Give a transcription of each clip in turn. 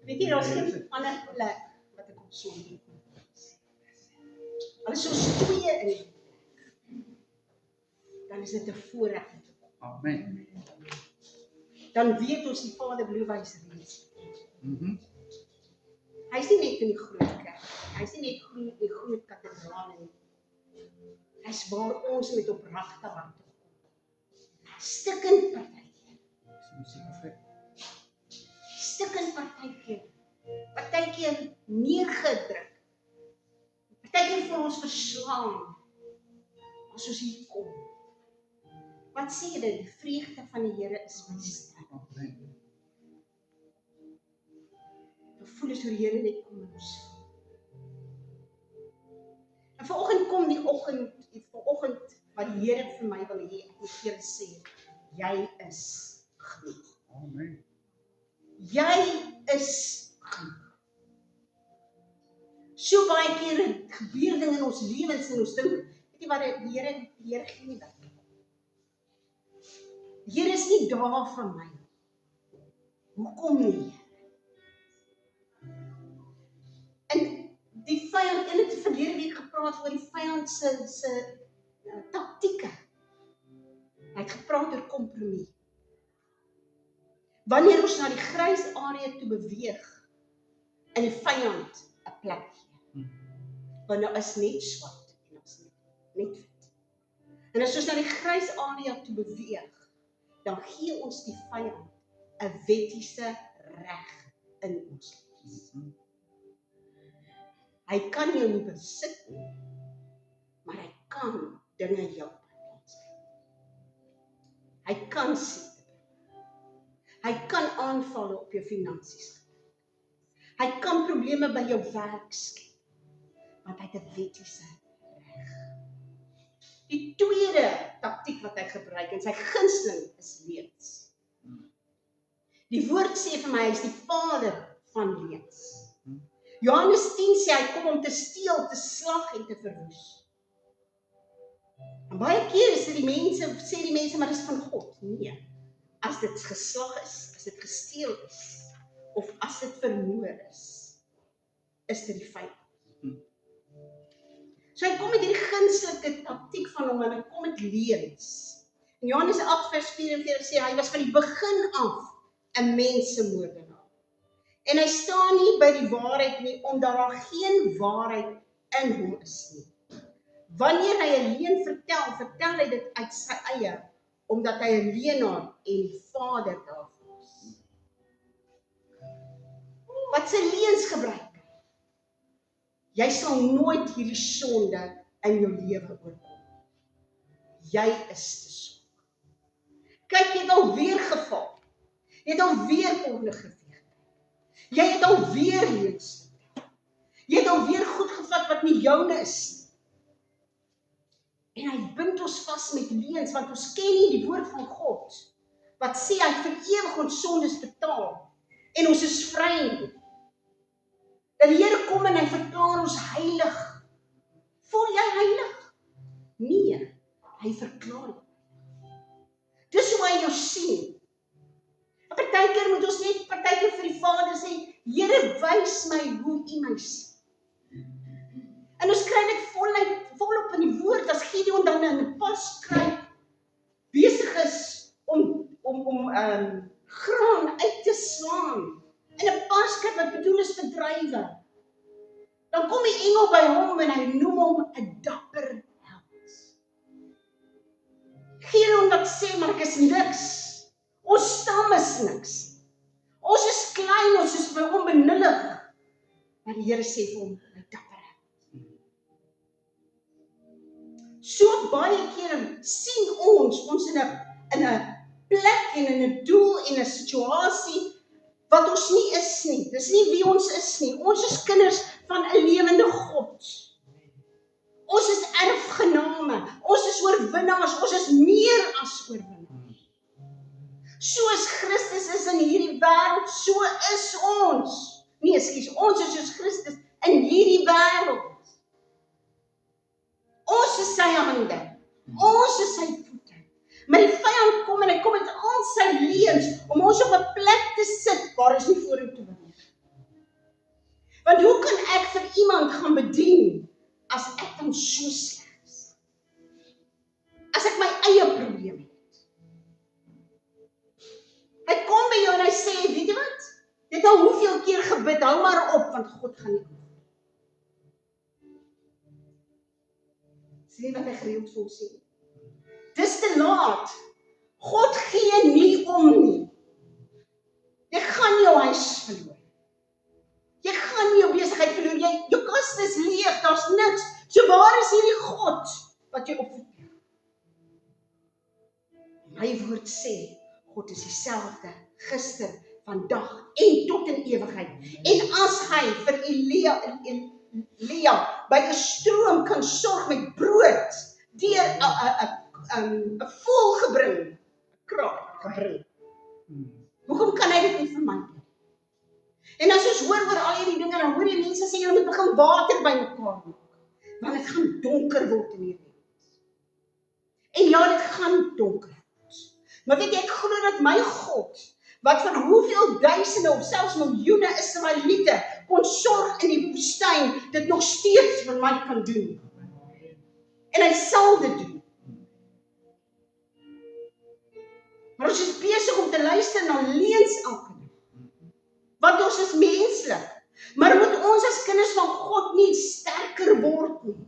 Weet jy, daar is geen ander plek wat ek op sonde nie. As ons twee in die plek, dan is dit 'n voorreg om te kom. Amen. Dan weet ons die Vader beloof hy is reeds. Hy is nie net in die groot kerk, hy is nie net in die groot kathedrale nie. Hy is waar ons met opragte harte kom. Stikkend partykeer. Stikkend partykeer neergedruk. Partykeer vir ons verslaan. As ons hier kom. Wat sê jy dit? Die vreugde van die Here is my sterk. Dan voel ons hoe die Here net kom in ons. En vanoggend kom die oggend wat die Here vir my wil hê, ek moet vir julle sê, jy is genoeg. Amen. Jy is genoeg. So baie keer gebeur dinge in ons lewens en ons dink, weet jy wat, die Here gee nie dat. Die Here is nie daar vir my. Hoekom nie? En die vyand, en het verlede week gepraat oor die vyand se taktieke. Hy het gepraat oor kompromie. Wanneer ons na die grys area toe beweeg, in die vyand 'n plek gee. Want nou is net swart en ons net wit. En as ons na die grys area toe beweeg, dan gee ons die vyand 'n wettiese reg in ons lewens. Hy kan jou nie besit nie, maar hy kan dinge in jou plaas. Hy kan siekte. Hy kan aanvalle op jou finansies. Hy kan probleme by jou werk skep, want hy het 'n wettiese reg. Die tweede taktiek wat hy gebruik, en sy gunsteling is leuns. Die woord sê vir my, hy is die vader van leuns. Johannes 10 sê, hy kom om te steel, te slag en te verwoes. En baie keer sê die mense, maar dit is van God. Nee, as dit geslag is, as dit gesteel is, of as dit vermoor is dit die vyand. So hy kom met hierdie gunstelike taktiek van hom, en hy kom met leuns. In Johannes 8 vers 44 sê, hy was van die begin af 'n mensemoordenaar. En hy staan nie by die waarheid nie, omdat daar geen waarheid in hom is nie. Wanneer hy 'n leuen vertel hy dit uit sy eie, omdat hy 'n leenaar en die vader daarvan is. Wat sy leuns gebruik? Jy sal nooit hierdie sonde in jou lewe oorkom. Jy is te swak. Kyk, jy het alweer geval. Jy het alweer pornografie. Jy het alweer leuns. Jy het alweer goed gevat wat nie joune is nie. En hy bind ons vas met leuns, want ons ken nie die woord van God, wat sê hy vir ewig ons sondes betaal, en ons is vry nie. Dat die Here kom en hy verklaar ons heilig. Voel jy heilig? Nee, hy verklaar jou. Dis hoe hy jou sien. En partykeer moet ons net vir die Vader sê, Here, wys my hoe U my sien. En ons kry net volop in die woord, as Gideon dan in 'n paskruik besig is om graan uit te slaan, in 'n paskruik wat bedoel is vir druiwe. Dan kom die engel by hom en hy noem hom 'n dapper held. Gideon wat sê, maar ek is niks. Ons stam is niks. Ons is klein, ons is onbenullig. Maar die Here sê vir hom, 'n dapper held. So baie kere sien ons in 'n plek en in 'n doel en 'n situasie wat ons nie is nie. Dis nie wie ons is nie. Ons is kinders van 'n lewende God. Ons is erfgename. Ons is oorwinnaars. Ons is meer as oorwinnaars. Soos Christus is in hierdie wêreld, so is ons. Nee, ons is soos Christus in hierdie wêreld. Ons is sy hande. Ons is sy voete. Maar die vyand kom met al sy leuns om ons op 'n plek te sit waar ons nie vorentoe beweeg. Want hoe kan ek vir iemand gaan bedien as ek dan so sleg is? As ek my eie probleem het. Hy kom by jou en hy sê, weet jy wat? Jy het al hoeveel keer gebid, hou maar op, want God gaan nie. Sien wat hy gereeld vir ons sê. Dis te laat. God gee nie om nie. Jy gaan jou huis verloor. Jy gaan nie jou besigheid verloor. Jou kas is leeg, daar's niks. So waar is hierdie God wat jy opvoed? My woord sê, God is dieselfde gister, vandag en tot in ewigheid. En as hy vir Elia by 'n stroom kan sorg met brood, deur 'n volgebring kraak gebring. Hoekom kan hy dit nie vir my doen? En as ons hoor oor al hierdie dinge, dan hoor jy mense sê, jy moet begin water bymekaar maak, want dit gaan donker word in hierdie wêreld. En ja, dit gaan donker word. Maar weet jy, ek glo dat my God, wat vir hoeveel duisende of selfs miljoene Israeliete kon sorg in die woestyn, dit nog steeds vir my kan doen. En hy sal dit doen. Maar ons is besig om te luister na leuns elke dag. Want ons is menslik. Maar moet ons as kinders van God nie sterker word nie?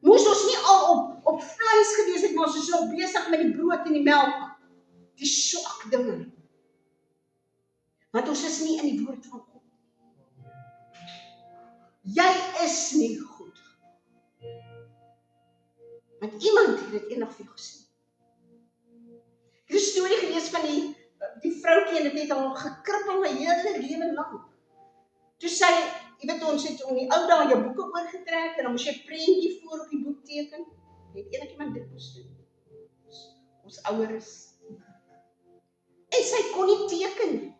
Moes ons nie al op vleis gewees het, maar ons is nog besig met die brood en die melk. Die swak dinge. Want ons is nie in die woord van God. Jy is nie goed. Want iemand het dit eendag vir jou gesê. Ek het 'n storie gelees van die vroukie en dit het al gekrippel my hele lewe lank. Toe sê, jy weet ons het om die ou dae jou boeke oorgetrek en dan moes jy 'n prentjie voor op die boek teken. Het enigiemand dit moes doen? Ons ouers. En sy kon nie teken nie.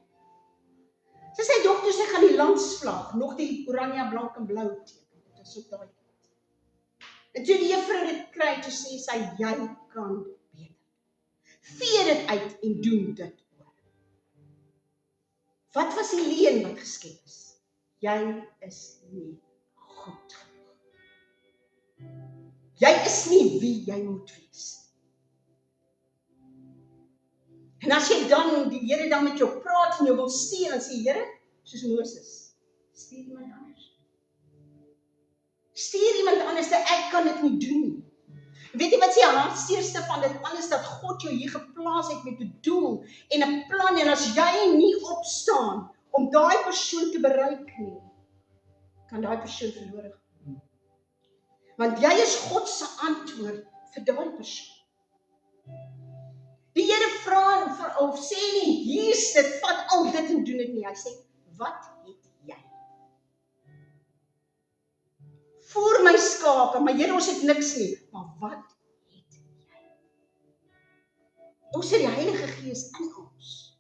Sy sê dogter, sy gaan die landsvlag, nog die oranje, blank en blou teken. Dit is op daai tyd. En toe die juffrou dit kry, toe sê sy, jy kan beter. Vee dit uit en doen dit oor. Wat was die leuen wat geskep is? Jy is nie goed genoeg. Jy is nie wie jy moet wees. En as jy dan, die Here dan met jou praat en jou wil stuur, en sê, Here, soos Moses, stuur iemand anders. Stuur iemand anders, dat ek kan dit nie doen nie. Weet jy wat die hartseerste van dit alles, dat God jou hier geplaas het met 'n doel en 'n plan, en as jy nie opstaan om daai persoon te bereik nie, kan daai persoon verlore gaan. Want jy is God se antwoord vir daai persoon. Die Here vra of sê nie, hier's dit, vat al dit en doen dit nie. Hy sê, wat het jy? Voer my skape, maar Here, ons het niks nie. Maar wat het jy? Ons het die Heilige Gees in ons.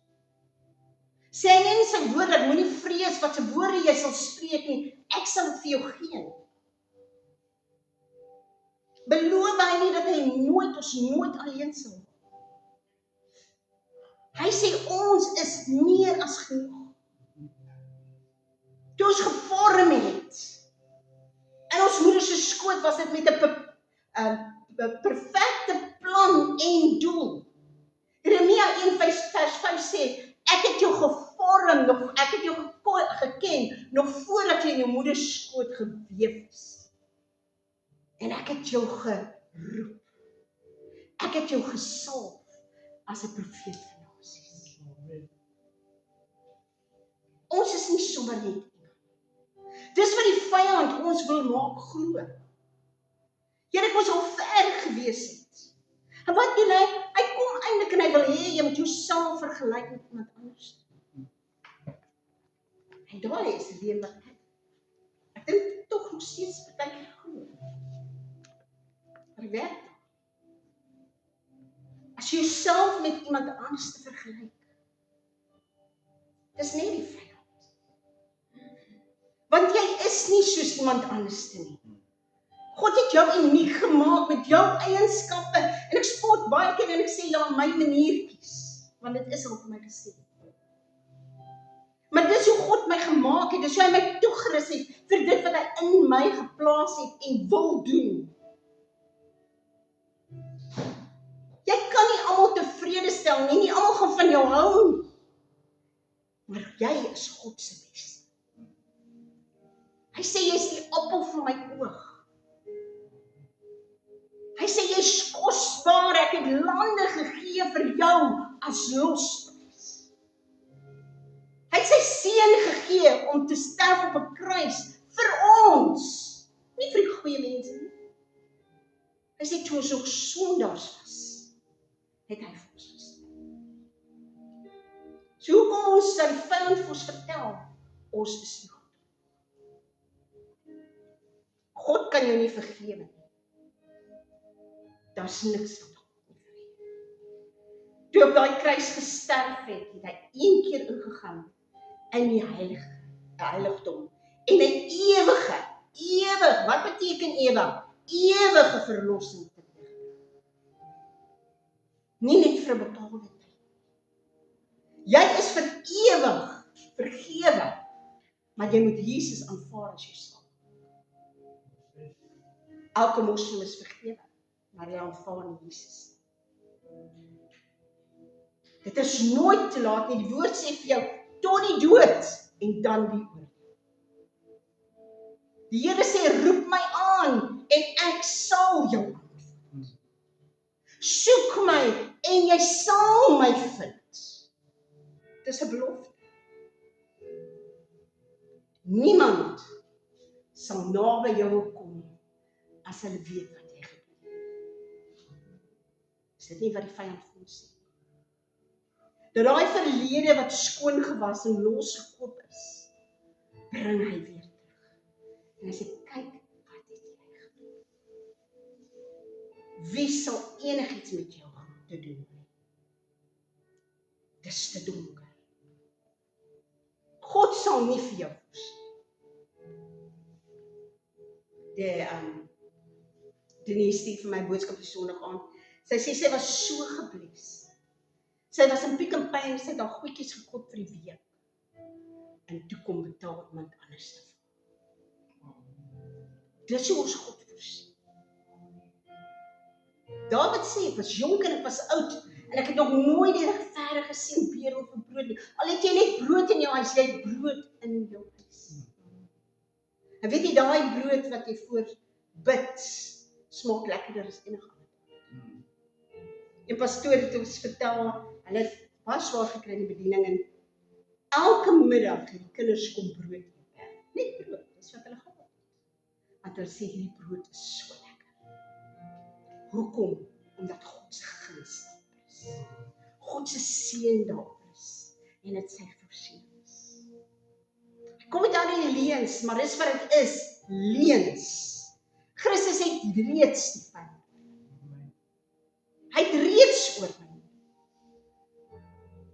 Sê hy nie in sy woord dat moenie vrees wat se woorde jy sal spreek nie, ek sal dit vir jou gee. Beloof hy nie dat hy ons nooit alleen sal maak. Hy sê ons is meer as genoeg. Toe ons gevorm het, in ons moeder se skoot was dit met 'n perfekte plan en doel. Jeremia 1 vers 5 sê, ek het jou gevorm, ek het jou geken, nog voordat jy in jou moeder se skoot geweef is. En ek het jou geroep. Ek het jou gesalf as 'n profeet vir nasies. Ons is nie sommer net iemand. Dis wat die vyand ons wil maak glo. Jy het ons al ver gewees het. En wat doen hy? Hy kom eintlik en hy wil hê jy moet jouself vergelyk met iemand anders. En daai is die een wat ek dink tog nog steeds baie glo. Maar werk. As jy jouself met iemand anders te vergelyk, dis nie die vyand. Want jy is nie soos iemand anders nie. God het jou uniek gemaak met jou eienskappe. En ek spot baie keer en ek sê, ja, my maniertjies. Want dit is al vir my gesê. Maar dis hoe God God my gemaak het, dis hoe hy my toegerus het vir dit wat hy in my geplaas het en wil doen. Jy kan nie almal tevrede stel nie, nie almal gaan van jou hou nie. Maar jy is God se beste. Hy sê jy is die appel van my oog. Hy sê jy is kosbaar, ek het lande gegee vir jou as losprys. Hy het sy seun gegee om te sterf op 'n kruis vir ons, nie vir die goeie mense nie. Hy sê toe ons nog sondaars was, het hy vir ons gesterf. So hoekom ons sal die vyand vir ons vertel, ons is nie God. God kan jou nie vergewe nie. Daar's niks wat God nie vergewe. Toe op daai kruis gesterf het, het hy een keer ingegaan in die heiligdom en 'n ewig, wat beteken ewig? Ewige verlossing te bring. Nie net vir 'n bepaalde tyd. Jy is vir ewig vergewe, maar jy moet Jesus aanvaar as jou Savior. Elke moslim is vergewe, maar jy aanvaar nie Jesus. Dit is nooit te laat nie. Die woord sê vir jou, tot die dood en dan die oordeel. Die Here sê, roep my aan en ek sal jou antwoord. Soek my en jy sal my vind. Dis 'n belofte. Niemand sal naby jou kom as hulle weet wat jy gedoen het. Is dit nie wat die vyand vir ons sê? Dat daai verlede wat skoon gewas en losgekoop is, bring hy weer terug. En hy sê, kyk, wat het jy gedoen? Wie sal enigiets met jou te doen? Dis te donker. God sal nie vir jou voorsien. Denise stuur vir my boodskap die Sondag aand. Sy sê sy was so gebless. Sy was in Pick n Pay en sy het haar goedjies gekoop vir die week. En toe kom betaal iemand anders te val. Dis hoe ons God voorsien. Dawid sê, ek was jonk en ek was oud en ek het nog nooit die regverdige gesien bedel vir brood nie. Al het jy net brood in jou huis, jy het brood in jou huis. En weet jy, daai brood wat jy voor bid, smaak lekkerder as enige ander. En pastoor het ons vertel, hulle het baie swaar gekry in die bediening en elke middag die kinders kom brood eet. Net brood, dis wat hulle gehad het. Want hulle sê hierdie brood is so lekker. Hoekom? Omdat God se guns daar is. God se seën daar is. En dit sy voorsiening is. Kom met al die leuns, maar dis wat dit is, leuns. Christus het reeds die vyand. Hy het reeds oorwin.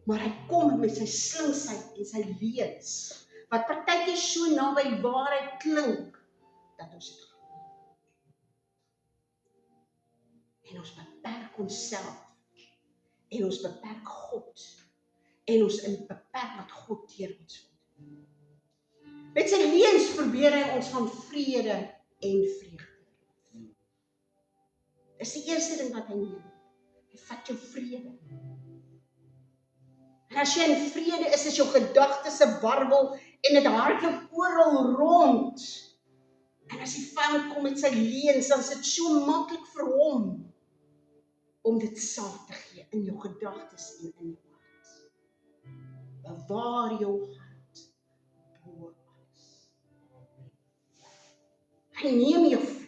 Maar hy kom met sy slinksheid en sy leuns, wat partykeer so naby waarheid klink, dat ons het glo. En ons beperk onsself, en ons beperk God, en ons beperk wat God deur ons wil. Met sy leuns probeer hy ons van vrede en vreugde. Dis die eerste ding wat hy neem. Hy vat jou vrede. En as jy in vrede is jou gedagtes 'n warwel en dit hardloop oral rond. En as die vyand kom met sy leuns, dan is dit so maklik vir hom om dit saam te gee in jou gedagtes en in jou hart. Bewaar jou hart bo alles. Hy neem jou vrede.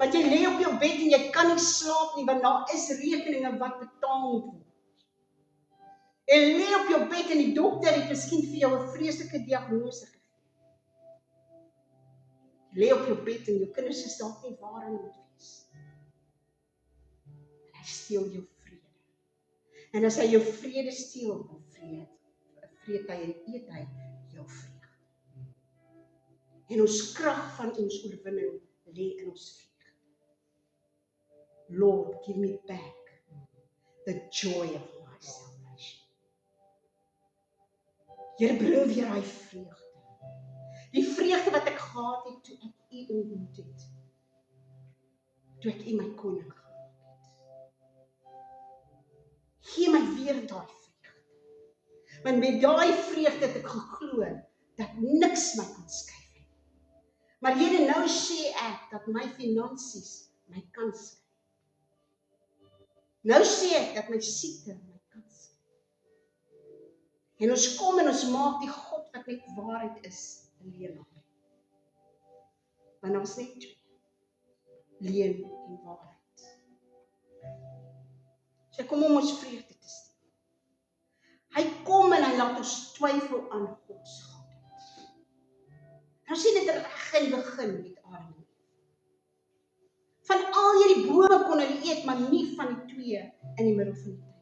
Want jy lê op jou bed en jy kan nie slaap nie, want daar is rekeninge wat betaal moet word. Jy lê op jou bed en die dokter het miskien vir jou 'n vreeslike diagnose gegee. Jy lê op jou bed en jou kinders is dalk nie waar hulle moet wees. En hy steel jou vrede. En as hy jou vrede steel, dan vreet hy en eet hy jou vreugde. En ons krag van ons oorwinning lê in ons vreugde. Lord, give me back the joy of my salvation. Here, bring weer daai vreugde. Die vreugde wat ek gehad het toe ek U ontmoet het. Toe ek U my koning gemaak het. Gee my weer daai vreugde. Want met daai vreugde het ek geglo dat niks my kan skei nie. Maar Here, nou sê ek dat my finansies my kan skei. Nou sê ek dat my siekte my kan skei. En ons kom en ons maak die God wat net waarheid is, 'n leenaar. Want ons net twee. Leen en waarheid. So kom om ons vreugde te steel. Hy kom en hy laat ons twyfel aan God se goedheid. Nou sien dit reg in begin met Adam en Eva. Van al hierdie bome kon hulle eet, maar nie van die twee in die middel van die tuin.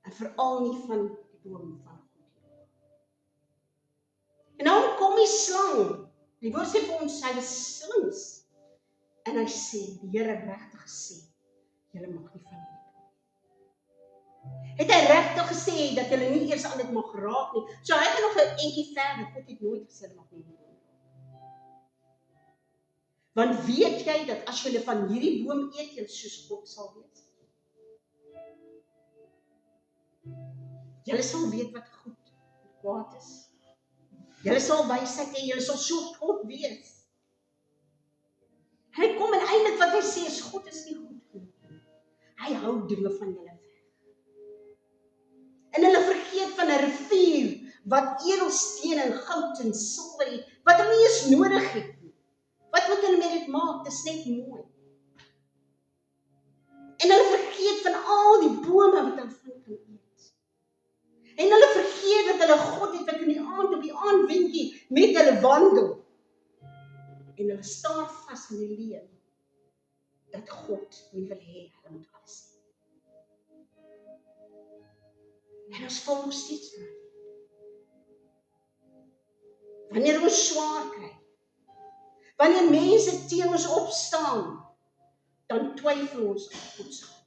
En veral nie van die boom van God. En nou kom die slang. Die woord sê vir ons, hy was slinks. En hy sê, die Here regtig gesê, julle mag nie van hierdie boom. Het hy regtig gesê dat julle nie eers aan dit mag raak nie. So hy gaan nog 'n entjie verder. God het nooit gesê hulle mag nie die boom raak. Want weet jy dat as julle van hierdie boom eet, julle soos God sal wees? Julle sal weet wat goed en kwaad is. Julle sal wysheid hê, julle sal soos God wees. Hy kom en eintlik wat hy sê is God is nie goed genoeg. Hy hou dinge van julle weg. En hulle vergeet van 'n rivier wat edelstene en goud en silwer het, wat hulle nie eens nodig het nie. Wat moet hulle met dit maak? Dit is net mooi. En hulle vergeet van al die bome wat hulle van kan eet. En hulle vergeet dat hulle God het wat in die aand op die aandwindjie met hulle wandel. En hulle staar vas in die lewe dat God nie wil hê hulle moet alles hê. En ons voel nog steeds vry. Wanneer ons swaar kry, wanneer mense teen ons opstaan, dan twyfel ons aan God se goedheid.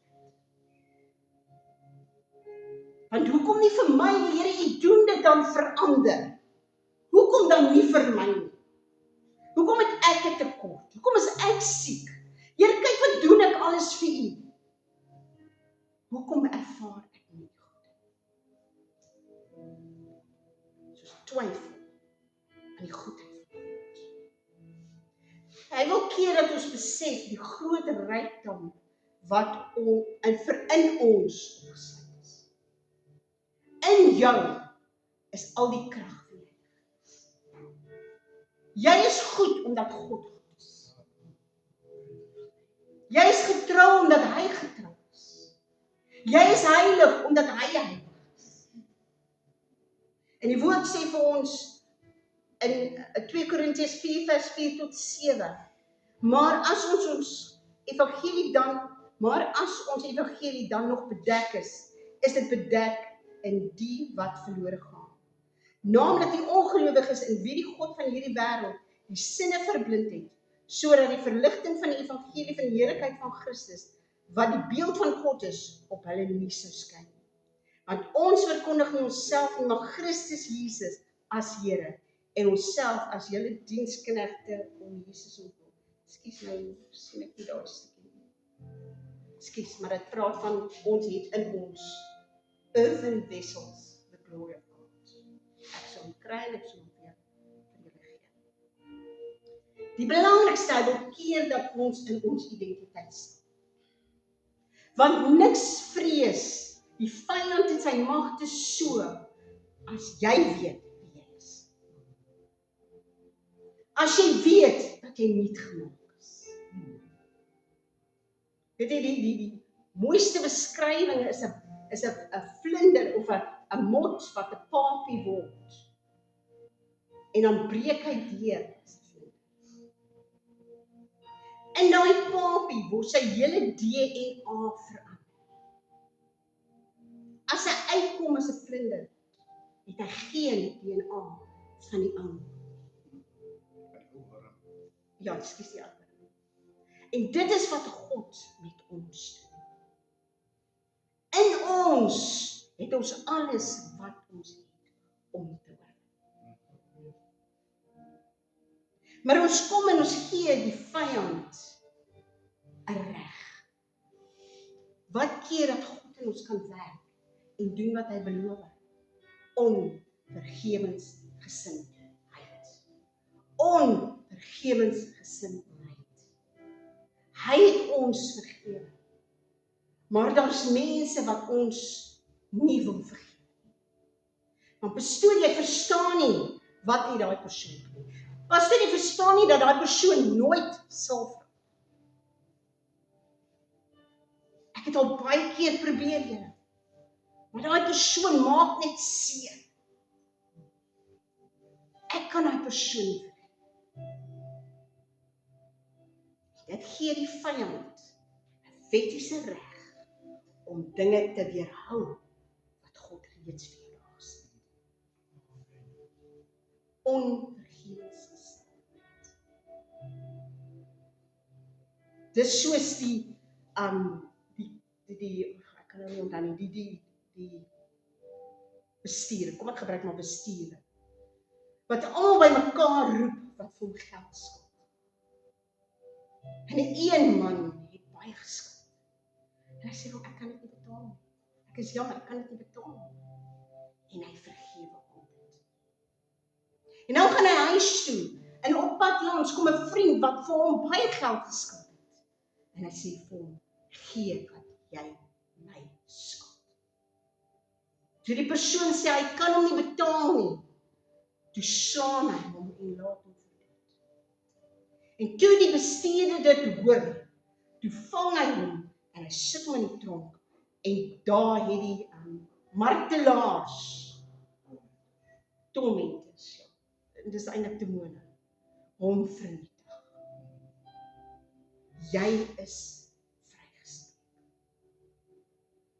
Want hoekom nie vir my, Here, U doen dit dan verander? Hoekom dan nie vir my nie? Hoekom het ek 'n tekort? Hoekom is ek siek? Here, kyk wat doen ek alles vir U. Hoekom ervaar ek nie goed? Soos twyfel aan die goedheid van God. Hy wil keer dat ons besef die groot rykdom wat in ons opgesluit is. In jou is al die krag van die Heilige Gees. Jy is goed omdat God goed is. Jy is getrou omdat hy getrou is. Jy is heilig omdat hy heilig is. En die woord sê vir ons in 2 Korintiërs 4 vers 4 tot 7. Maar as ons evangelie dan nog bedek is dit bedek in die wat verlore gaan. Naamlik die ongelowiges in wie die God van hierdie wêreld die sinne verblind het, sodat die verligting van die evangelie van die heerlikheid van Christus, wat die beeld van God is, op hulle nie sou skyn. Want ons verkondig nie onsself nie, maar Christus Jesus as Here en onsself as julle diensknegte om Jesus ontmoet. Ekskuus nou, sien ek nie daar stukkie nie. Ekskuus, maar dit praat van ons het in ons earthen vessels the glory of God. Ek sal hom kry en ek sal hom weer vir julle gee. Die belangrikste, hy wil keer dat ons in ons identiteit staan. Want niks vrees die vyand en sy magte so as jy weet wie jy is. As jy weet dat jy nie gemaak is. Weet jy, die mooiste beskrywing is 'n vlinder of 'n mot wat 'n papie word. En dan breek hy deur as 'n vlinder. En daai papie word sy hele DNA verander. As hy uitkom as 'n vlinder, het hy geen DNA van die ou. Ja, ekskuus die ander. En dit is wat God met ons doen. In ons het ons alles wat ons het. Maar ons kom en ons gee die vyand 'n reg. Wat keer dat God in ons kan werk en doen wat hy beloof? Onvergewensgesindheid. Onvergewensgesindheid. Hy het ons vergewe. Maar daar's mense wat ons nie wil vergewe. Want pastoor, jy verstaan nie wat jy daai persoon doen. Pastoor, jy verstaan nie dat daai persoon nooit sal verander. Ek het al baie keer probeer, Here. Maar daai persoon maak net seer. Ek kan daai persoon nie vergewe. Dit gee die vyand 'n wettiese reg om dinge te weerhou wat God reeds vir jou gesê het. Onvergewensgesindheid. Dis soos die ek kan nou nie onthou nie, die bestuurder, kom ek gebruik maar bestuurder, wat almal by mekaar roep wat vir hom geld skuld. En die een man het baie geskuld. En hy sê, ek kan dit nie betaal nie. Ek is jammer, ek kan dit nie betaal nie. En hy vergewe hom dit. En nou gaan hy huis toe, en op pad langs kom 'n vriend wat vir hom baie geld geskuld het. En hy sê vir hom, gee wat jy my skuld. Toe die persoon sê, hy kan hom nie betaal nie, toe slaan hy hom en laat hom verdood. En toe die bestuurder dit hoor, toe vang hy hom en hy sit hom in die tronk. En daar het die martelaars, tormentors, en dis eintlik demone, hom vernietig. Jy is vrygespreek.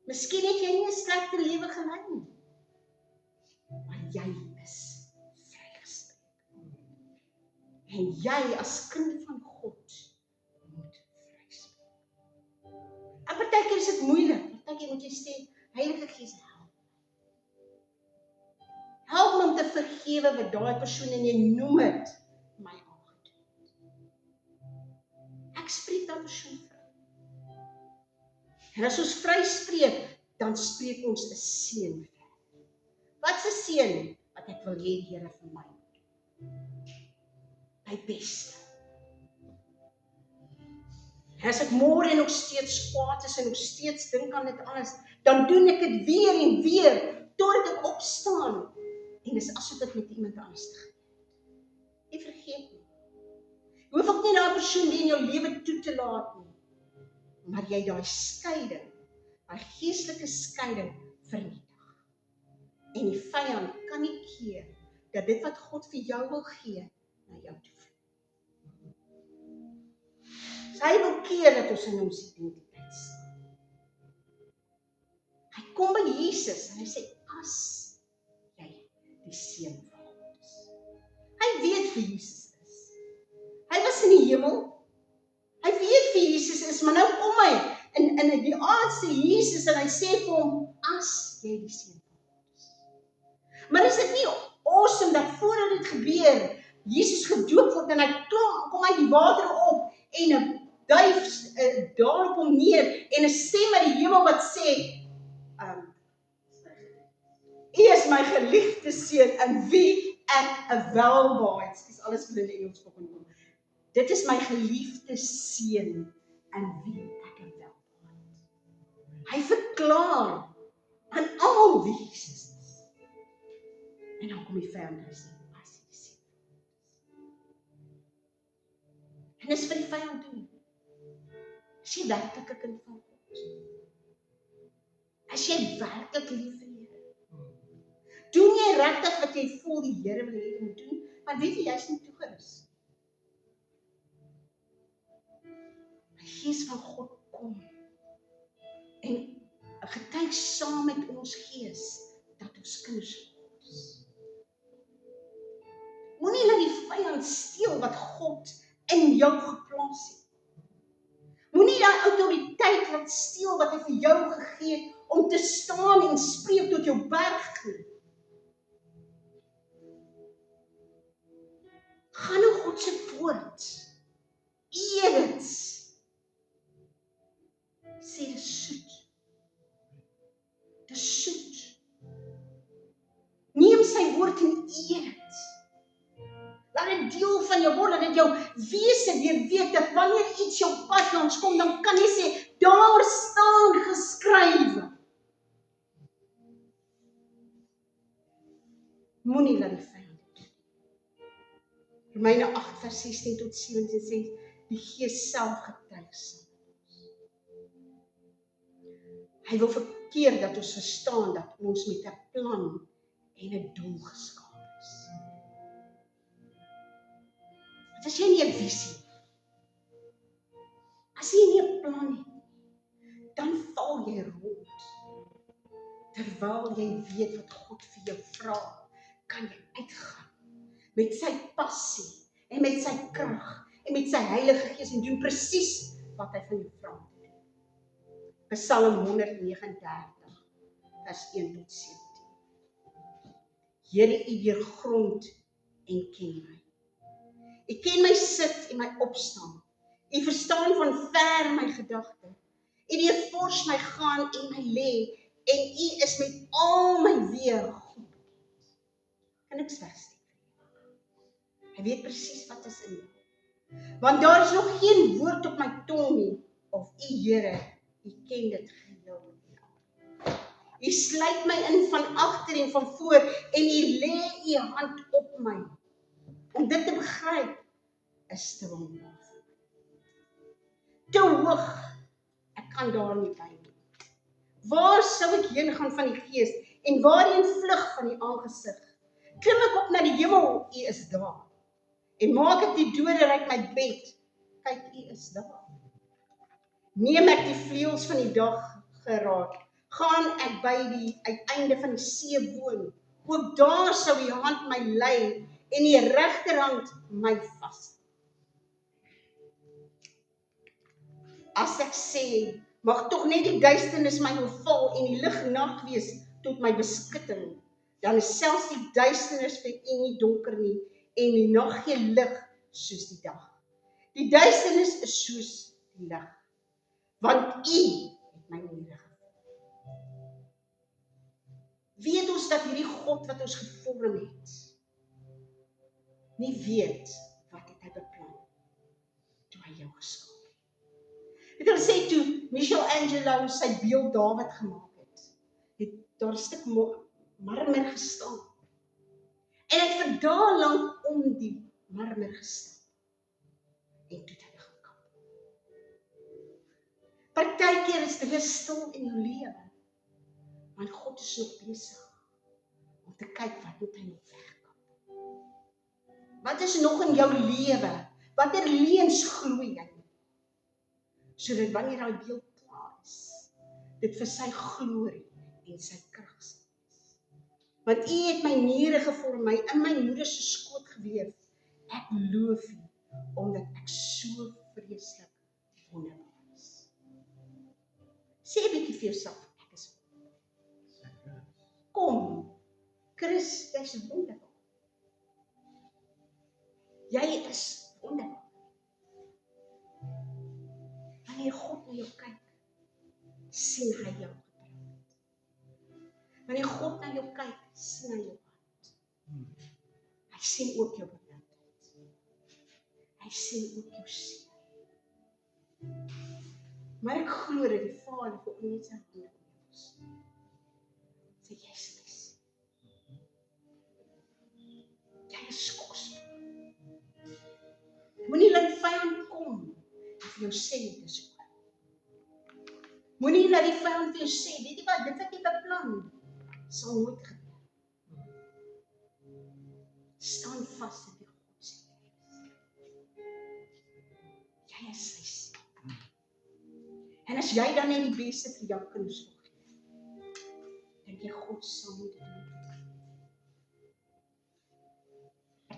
Miskien het jy nie 'n slegte lewe gelei nie, maar jy is vrygespreek. En jy as kind van God moet vryspreek. En partykeer is dit moeilik. Partykeer moet jy sê, Heilige Gees, help. Help my om te vergewe wat daai persoon en jy noem dit my aangedoen. Ek spreek daai persoon vry. En as ons vryspreek, dan spreek ons 'n seën vir. Wat 'n seën wat ek wil hê die Here vir my moet doen. My beste. En as ek môre nog steeds kwaad is en nog steeds dink aan dit alles, dan doen ek dit weer en weer, totdat ek opstaan. En dis asof ek met iemand anders te gaan. Jy vergeet nie. Jy hoef ook nie daai persoon die in jou lewe toe te laat nie. Maar jy daai skeiding, daai geestelike skeiding vernietig. En die vyand kan nie keer dat dit wat God vir jou wil gee, na jou toe vloei. So hy wil keer dat ons in ons identiteit staan. Hy kom by Jesus en hy sê, as jy die seun van God is. Hy weet wie Jesus is. Hy was in die hemel. Hy weet wie Jesus is, maar nou kom hy en die aand sê Jesus en hy sê vir hom, as jy die seun van God is. Maar is dit nie awesome dat voordat dit gebeur, Jesus gedoop word en hy kom uit die water op en 'n duif daar op hom neer en 'n stem uit die hemel wat sê, U is my geliefde seun in wie ek 'n welbehaag. Dis alles wat in Engels kom. Dit is my geliefde seun in wie ek 'n welbehaag. Hy verklaar aan almal wie Jesus is. En dan kom die vyand en sê, as jy seun. En dis vir die vyand doen. As jy werklik 'n kind van God. As jy werklik lief vir die Here. Doen jy regtig wat jy voel die Here wil hê jy moet doen, want weet jy, jy's nie toegerus. Die Gees van God kom en getuig saam met ons gees dat ons kinders van God is. Moenie laat die vyand steel wat God in jou geplaas het. Moenie daai autoriteit laat steel wat hy vir jou gegee het om te staan en spreek tot jou berg nie. Gaan nou God se woord. Eer dit. Sê dis soet. Dis soet. Neem sy woord en eer dit. Laat dit deel van jou word, laat dit jou wese weer weet dat wanneer iets jou pad langs kom, dan kan jy sê, daar staan geskrywe. Moenie laat die vyand doen. Romeine 8 vers 16 tot 17 sê, die Gees self getuig saam met ons. Hy wil verkeer dat ons verstaan dat ons met 'n plan en 'n doel geskaap is. Want as jy nie 'n visie, as jy nie 'n plan het, dan val jy rond. Terwyl jy weet wat God vir jou vra, kan jy uitgaan met sy passie en met sy krag en met sy Heilige Gees en doen presies wat hy van jou vra. Psalm 139 vers 1 tot 17. Here, U deurgrond en ken my. U ken my sit en my opstaan. U verstaan van ver my gedagte. U deurvors my gaan en my lê, en U is met al my weë goed. Kan ek wegsteek? Hy weet presies wat is in jou. Want daar is nog geen woord op my tong nie, of U Here, U ken dit geheel. U sluit my in van agter en van voor, en U lê U hand op my. Om dit te begryp, is te wonderlik. Te hoog, ek kan daar nie by nie. Waar sou ek heen gaan van die Gees, en waarheen vlug van die aangesig? Klim ek op na die hemel, U is daar. En maak ek die dode uit my bed, kyk, U is daar. Neem ek die vleuels van die dag geraak, gaan ek by die uiteinde van die see woon, ook daar sou U hand my lei, en die regterhand my vas. As ek sê, mag tog net die duisternis my oorval en die lig nag wees tot my beskutting, dan is selfs die duisternis vir U nie donker nie, en die nag gee lig soos die dag. Die duisternis is soos die lig, want U het my nodig. Weet ons dat hierdie God wat ons gevorm het, nie weet wat het hy beplan toe hy jou geskaap het. Dit wil sê toe Michelangelo sy beeld Dawid gemaak het daar 'n stuk marmer gestaan. En hy het vir dae lank om die marmer gestaan. En toe het hy begin kamp. Partykeer is dit stil in jou lewe, want God is nog besig om te kyk wat moet hy nog wegkamp. Wat is nog in jou lewe? Watter leuns glo jy? Sodat wanneer hy beeld klaar is, dit vir sy glorie en sy krag sal wees. Want U het my niere gevorm, my in my moeder se skoot geweef. Ek loof U, omdat ek so vreeslik wonderbaar is. Sê 'n bietjie vir jouself, ek is wonderbaar. Kom, Chris, jy is wonderbaar. Jy is wonderbaar. Wanneer God na jou kyk, sien hy jou getrouheid. Wanneer God na jou kyk, sien hy jou hart. Hy sien ook jou benadeldheid. Hy sien ook jou seer. Maar ek glo dat die Vader vir ons net sy hande op jou is. Sê, jy is my seer. Jy is kosbaar. Moenie laat die vyand kom en vir jou sê dit is oor. Moenie laat die vyand vir jou sê, weet jy wat, dit wat jy beplan, sal nooit gebeur. Staan vas in die God se wees. Jy is sy seun. En as jy dan net die beste vir jou kinders wil gee, dink jy God sal nie dit doen.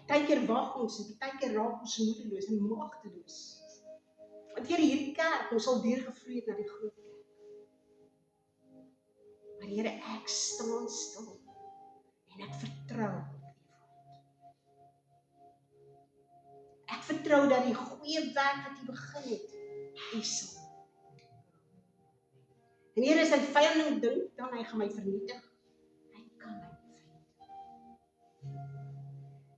Partykeer wag ons en partykeer raak ons moedeloos en magteloos. Want Here, hierdie kerk, ons sal deurgevloei na die groot kerk. Maar Here, ek staan stil en ek vertrou op U woord. Ek vertrou vertrou dat die goeie werk wat U begin het, U sal. En Here, as hy vyand dink, dan hy gaan my vernietig. Hy kan my nie vernietig.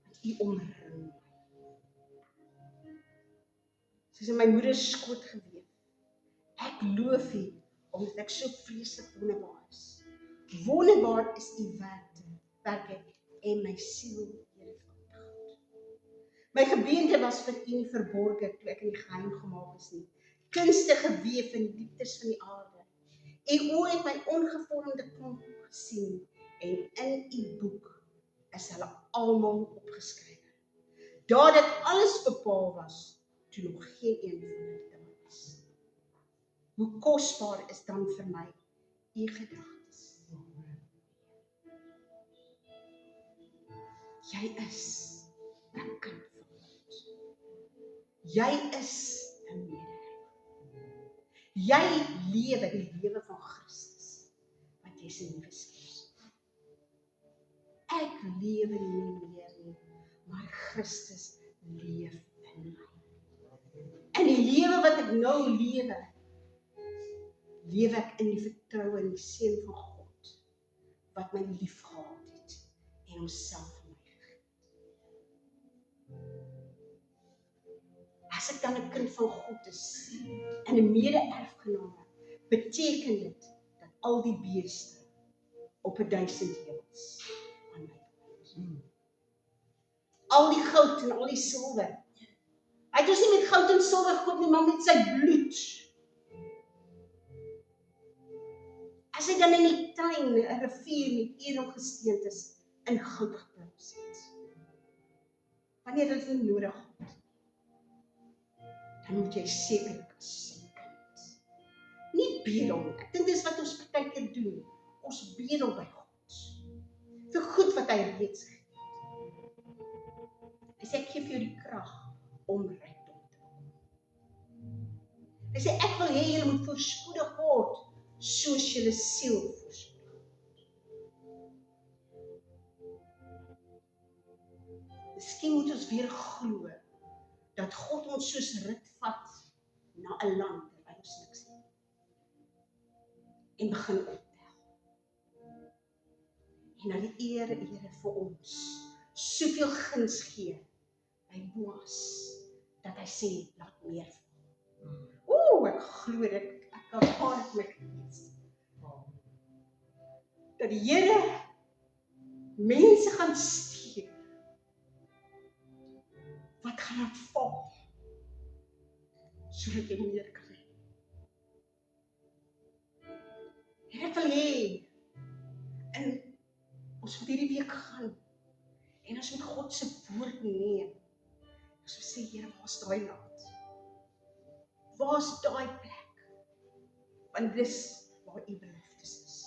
Want U omring my. Soos in my moeder se skoot geweef. Ek loof U, omdat ek so vreeslik wonderbaar is. Wonderbaar is U werke en my siel, Here, verwag. My gebeente was vir U nie verborge toe ek in die geheim gemaak is nie. Kunstig geweef in die dieptes van die aarde. U oë het my ongevormde klomp gesien en in U boek is hulle almal opgeskryf. Daar dit alles bepaal was, toe nog geen een van hulle daar was. Hoe kosbaar is dan vir my U gedagtes. Jy is 'n kind van God. Jy is 'n medeheid. Jy lewe die lewe van Christus, wat jy se nuwe skepsel. Ek lewe nie meer nie, maar Christus leef in my. En die lewe wat ek nou lewe, lewe ek in die vertroue in die Seun van God, wat my liefgehad het en homself vir my gegee het. As ek dan 'n kind van God is en 'n mede-erfgename, beteken dit dat al die beeste op 1000 heuwels aan my behoort. Al die goud en al die silwer. Hy het ons nie met goud en silwer gekoop nie, maar met sy bloed. As hy dan in die tuin 'n rivier met edelgesteentes in goud geplaas het. Wanneer dit nie nodig het, dan moet jy sekerlik as sy kind. Nie bedel nie. Ek dink dis wat ons partykeer doen. Ons bedel by God. Vir goed wat hy reeds gegee het. Hy sê, ek gee vir jou die krag om rykdom te kom. Hy sê, ek wil hê julle moet voorspoedig word, soos julle siel voorspoedig word. Miskien moet ons weer glo, dat God ons soos rit vat na 'n land waar ons niks het. En begin optel. En dan die Here vir ons soveel guns gee by Boas, dat hy sê, laat meer val. Ek glo dit, ek kan vaar my gees. Dat die Here mense gaan stuur, wat gaan laat val, sodat jy meer kan hê. En ek wil hê, en ons moet hierdie week gaan, en ons moet God se woord neem. Ons moet sê, Here, waar is daai land? Waar is daai plek? Want dis waar U beloftes is.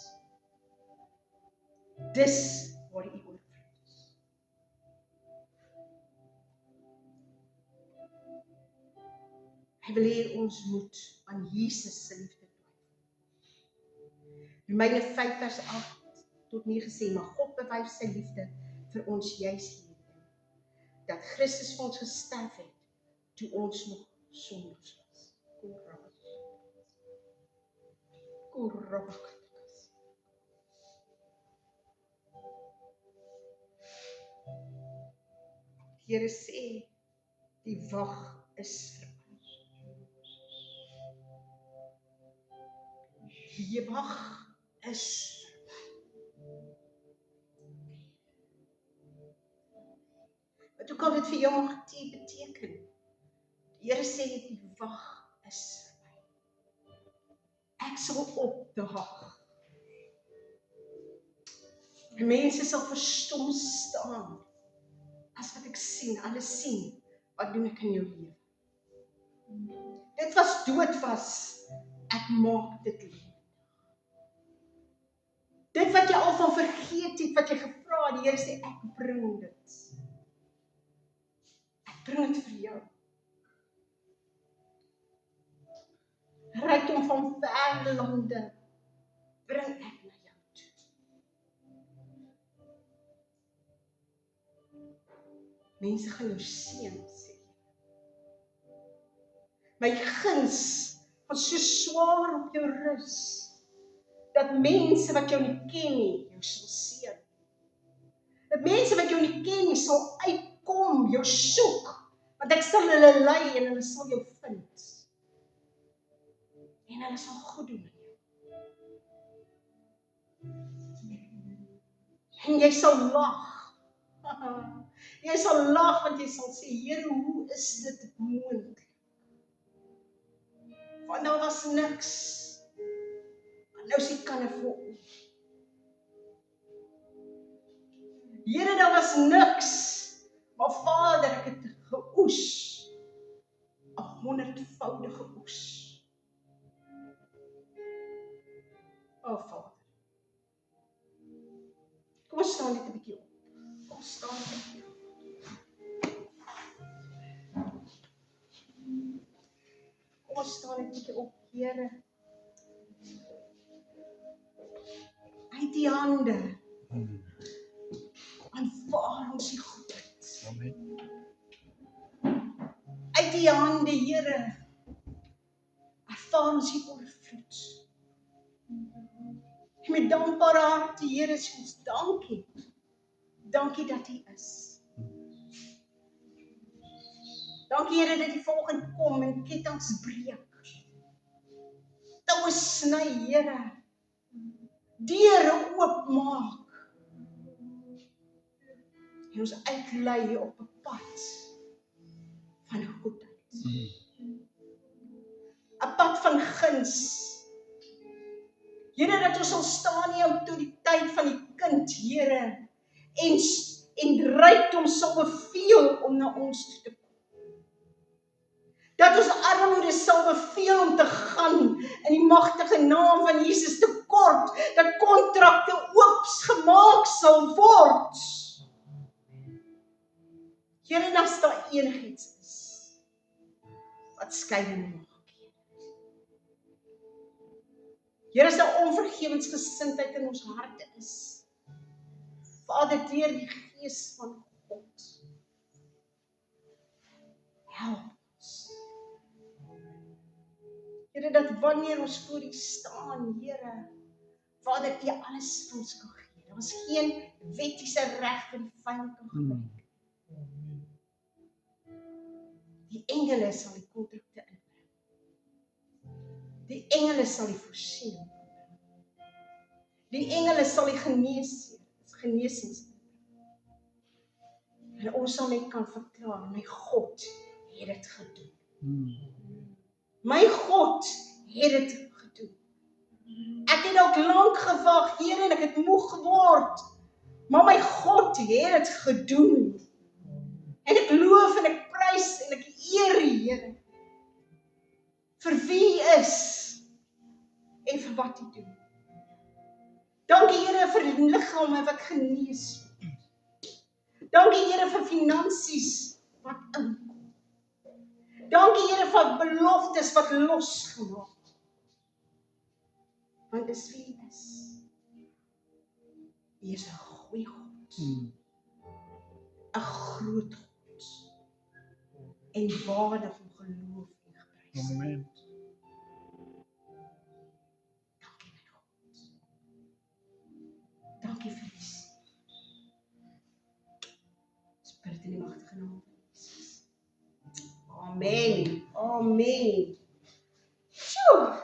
Dis waar U oorvloed is. Hy wil hê ons moet aan Jesus se liefde twyfel. Romeine 5 vers 8 tot 9 sê, maar God bewys sy liefde vir ons juis hierin, dat Christus vir ons gesterf het, toe ons nog sondaars was. Die Here sê, die wag is verby. Die wag is verby. Wat ook al dit vir jou mag beteken, die Here sê, die wag is verby. Ek sal opdaag. En mense sal verstom staan, as wat ek sien, alles sien, wat doen ek in jou lewe? Dit was dood was, ek maak dit lewe. Dit wat jy al van vergeet het, wat jy gevra het, die Here sê, ek bring dit. Ek bring dit vir jou. Rykdom van verre lande, bring ek na jou toe. Mense gaan jou seën, sê jy. My guns gaan so swaar op jou rus, dat mense wat jou nie ken nie, jou sal seën. Dat mense wat jou nie ken nie, sal uitkom, jou soek, want ek sal hulle lei en hulle sal jou vind. En hulle sal goed doen. En jy sal lag. Jy sal lag want jy sal sê, Here, hoe is dit moontlik? Want daar was niks. Nou is die kanne vol. Here, daar was niks. Maar Vader, ek het geoes. 'n 100voudige oes. O Vader. Kom ons staan net 'n bietjie op. Kom ons staan net 'n bietjie op. Kom ons staan net 'n bietjie op, Here. Uit die hande. Aanvaar ons die goedheid. Amen. Uit die hande, Here. Ervaar ons die oorvloed. En met dankbare harte, Here, sê ons dankie. Dankie dat U is. Dankie, Here, dat U vanoggend kom en kettinge breek. Toue sny, Here. Deure oopmaak. En ons uitlei op 'n pad van goedheid. 'n Pad van guns. Here, dat ons sal staan in die autoriteit van die kind, Here, en rykdom sal beveel om na ons toe te kom. Dat ons armoede sal beveel om te gaan in die magtige naam van Jesus te kort, dat kontrakte oopgemaak sal word. Here, en as daar enigiets is wat skeiding maak. Here, as daar onvergewensgesindheid in ons harte is, Vader, deur die Gees van God, help ons. Here, dat wanneer ons voor U staan, Here, Vader, U alles vir ons kan gee. Daar is geen wettiese reg wat die vyand kan gebruik. Die engele sal die kontrakte inbring. Die engele sal die voorsiening. Die engele sal die genesings. En ons sal net kan verklaar, my God het dit gedoen. My God het dit gedoen. Ek het ook lank gewag, Here, en ek het moeg geword. Maar my God het dit gedoen. En ek loof en ek prys en ek eer U, Here, vir wie U is en vir wat U doen. Dankie, Here, vir die liggame wat genees word. Dankie, Here, vir finansies wat inkom. Dankie, Here, vir beloftes wat losgemaak word. Want dis wie U is. U is 'n goeie God. 'n groot God. En waardig om geloof en geprys. Amen. Dankie, my God. Dankie vir U seën. Spirit in die magtige naam van Jesus. Amen. Amen. Sjoe.